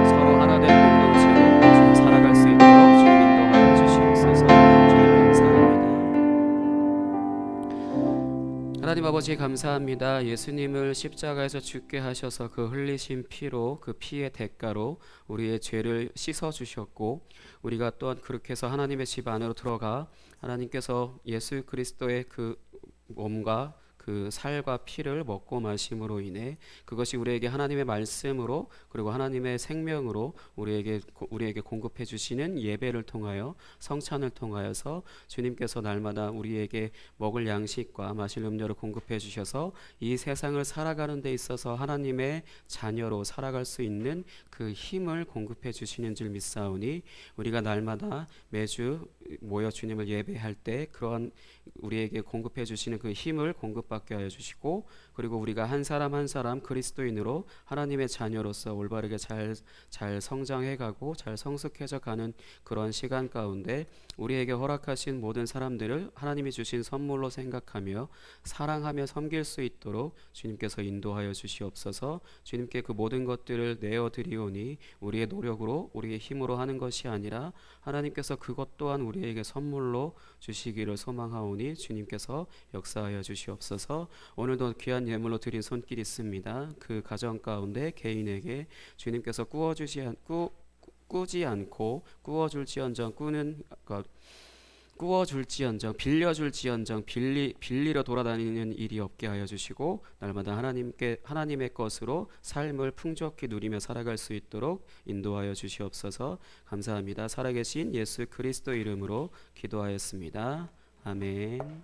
서로 하나 된 공동체로 좀 살아갈 수 있도록 주님 인도하여 주시옵소서. 주님 감사합니다. 하나님 아버지 감사합니다. 예수님을 십자가에서 죽게 하셔서 그 흘리신 피로, 그 피의 대가로 우리의 죄를 씻어 주셨고 우리가 또한 그렇게 해서 하나님의 집 안으로 들어가 하나님께서 예수 그리스도의 그 몸과 그 살과 피를 먹고 마심으로 인해 그것이 우리에게 하나님의 말씀으로 그리고 하나님의 생명으로 우리에게 공급해 주시는 예배를 통하여 성찬을 통하여서 주님께서 날마다 우리에게 먹을 양식과 마실 음료를 공급해 주셔서 이 세상을 살아가는 데 있어서 하나님의 자녀로 살아갈 수 있는 그 힘을 공급해 주시는 줄 믿사오니 우리가 날마다 매주 모여 주님을 예배할 때 그런 우리에게 공급해 주시는 그 힘을 공급받게 하여 주시고 그리고 우리가 한 사람 한 사람 그리스도인으로 하나님의 자녀로서 올바르게 잘 성장해가고 잘 성숙해져 가는 그런 시간 가운데 우리에게 허락하신 모든 사람들을 하나님이 주신 선물로 생각하며 사랑하며 섬길 수 있도록 주님께서 인도하여 주시옵소서. 주님께 그 모든 것들을 내어드리오니 우리의 노력으로 우리의 힘으로 하는 것이 아니라 하나님께서 그것 또한 우리에게 선물로 주시기를 소망하오니 주님께서 역사하여 주시옵소서. 오늘도 귀한 예물로 드린 손길이 있습니다. 그 가정 가운데 개인에게 주님께서 꾸지 않고 꾸어줄지언정 꾸어줄지언정 빌려줄지언정 빌리러 돌아다니는 일이 없게 하여 주시고 날마다 하나님의 것으로 삶을 풍족히 누리며 살아갈 수 있도록 인도하여 주시옵소서. 감사합니다. 살아계신 예수 그리스도 이름으로 기도하였습니다. 아멘.